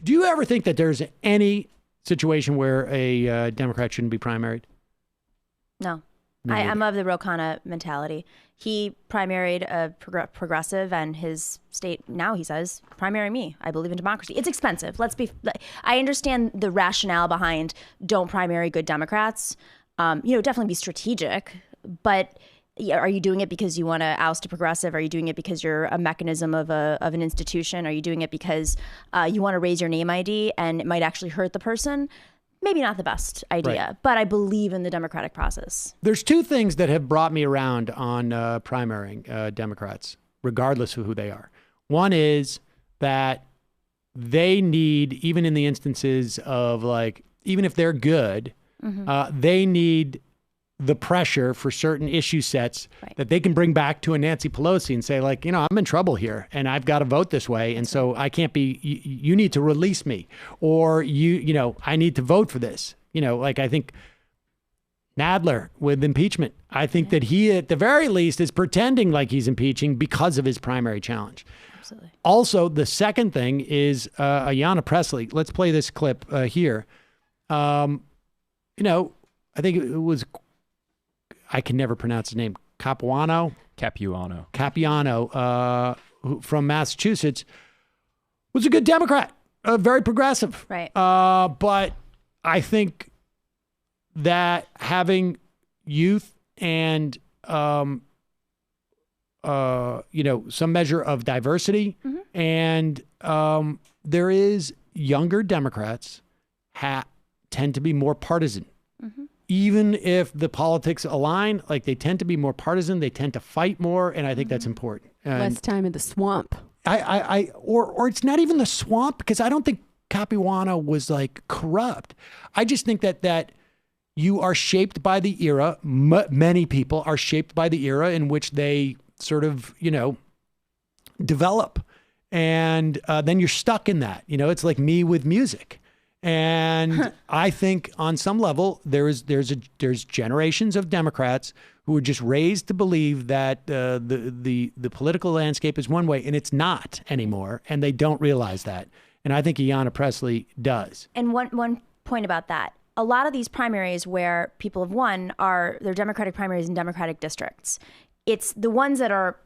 Do you ever think that there's any situation where a Democrat shouldn't be primaried? No. I'm of the Ro Khanna mentality. He primaried a progressive, and his state now, he says, primary me. I believe in democracy. It's expensive. I understand the rationale behind don't primary good Democrats. Definitely be strategic, but are you doing it because you want to oust a progressive? Are you doing it because you're a mechanism of an institution? Are you doing it because you want to raise your name ID and it might actually hurt the person? Maybe not the best idea, right. But I believe in the democratic process. There's two things that have brought me around on primarying Democrats, regardless of who they are. One is that they need, even in the instances of even if they're good, they need the pressure for certain issue sets that they can bring back to a Nancy Pelosi and say, I'm in trouble here and I've got to vote this way. And so I can't be, you need to release me, or I need to vote for this. I think Nadler with impeachment, I think that he at the very least is pretending like he's impeaching because of his primary challenge. Absolutely. Also, the second thing is Ayanna Pressley. Let's play this clip here. I think it was, I can never pronounce his name, Capuano, from Massachusetts, was a good Democrat, very progressive. Right. But I think that having youth and, some measure of diversity, and there is younger Democrats tend to be more partisan. Even if the politics align, they tend to be more partisan, they tend to fight more, and I think that's important. And less time in the swamp. Or it's not even the swamp, because I don't think Capuano was corrupt. I just think that you are shaped by the era. Many people are shaped by the era in which they sort of, develop, and then you're stuck in that. It's like me with music. And I think on some level there's generations of Democrats who were just raised to believe that the political landscape is one way, and it's not anymore, and they don't realize that. And I think Ayanna Pressley does. And one point about that: a lot of these primaries where people have won they're Democratic primaries in Democratic districts. It's the ones that are,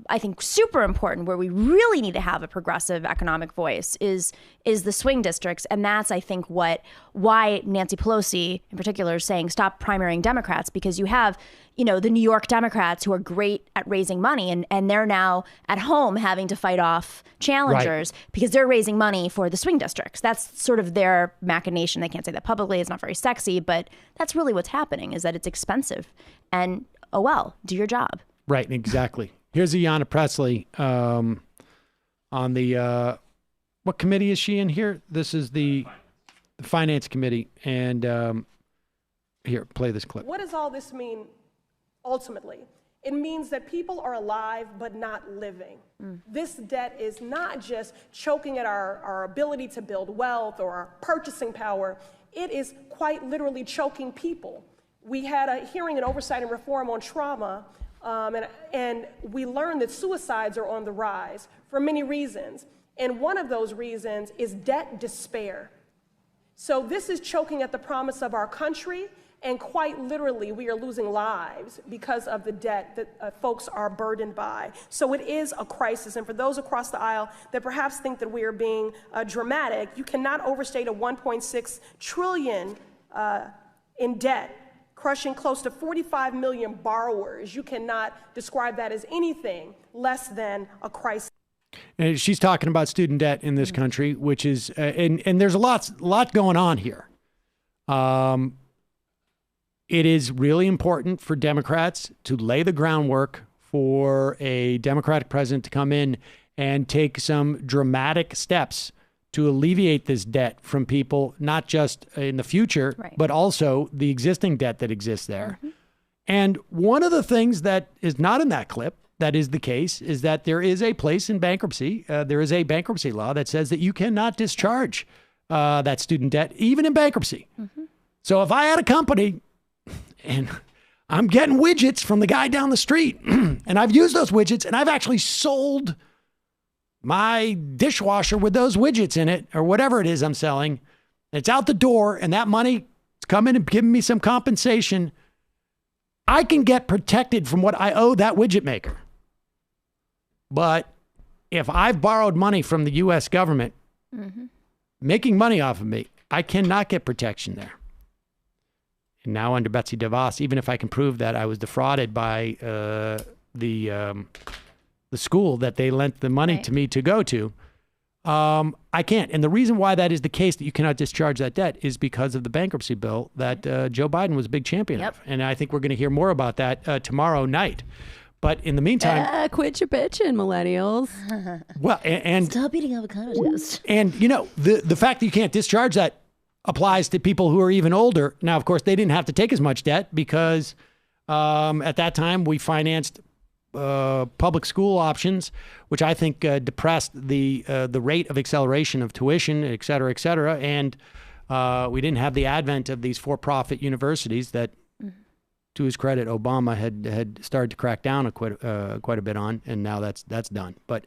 I think, super important, where we really need to have a progressive economic voice is the swing districts. And that's, I think, why Nancy Pelosi in particular is saying stop primarying Democrats, because you have, the New York Democrats who are great at raising money, and they're now at home having to fight off challengers because they're raising money for the swing districts. That's sort of their machination. They can't say that publicly. It's not very sexy, but that's really what's happening, is that it's expensive. And, do your job. Right, exactly. Here's Ayanna Pressley on the, what committee is she in here? This is the Finance Committee. And here, play this clip. What does all this mean ultimately? It means that people are alive but not living. This debt is not just choking at our ability to build wealth or our purchasing power. It is quite literally choking people. We had a hearing in Oversight and Reform on trauma. And we learned that suicides are on the rise for many reasons. And one of those reasons is debt despair. So this is choking at the promise of our country, and quite literally we are losing lives because of the debt that folks are burdened by. So it is a crisis. And for those across the aisle that perhaps think that we are being dramatic, you cannot overstate a 1.6 trillion in debt, crushing close to 45 million borrowers. You cannot describe that as anything less than a crisis. And she's talking about student debt in this country, which is, and there's a lot going on here. It is really important for Democrats to lay the groundwork for a Democratic president to come in and take some dramatic steps to alleviate this debt from people, not just in the future, but also the existing debt that exists there. And one of the things that is not in that clip, that is the case, is that there is a place in bankruptcy. There is a bankruptcy law that says that you cannot discharge that student debt, even in bankruptcy. So if I had a company and I'm getting widgets from the guy down the street and I've used those widgets and I've actually sold my dishwasher with those widgets in it or whatever it is I'm selling, it's out the door and that money is coming and giving me some compensation, I can get protected from what I owe that widget maker. But if I've borrowed money from the U.S. government, making money off of me, I cannot get protection there. And now under Betsy DeVos, even if I can prove that I was defrauded by the school that they lent the money to me to go to, I can't. And the reason why that is the case, that you cannot discharge that debt, is because of the bankruptcy bill that Joe Biden was a big champion of. And I think we're going to hear more about that tomorrow night. But in the meantime, quit your bitching, millennials. Well, and stop eating avocado toast. And you know, the fact that you can't discharge that applies to people who are even older. Now, of course, they didn't have to take as much debt because at that time we financed public school options, which I think depressed the rate of acceleration of tuition, et cetera, et cetera. And we didn't have the advent of these for-profit universities that, to his credit, Obama had started to crack down quite a bit on, and now that's done. But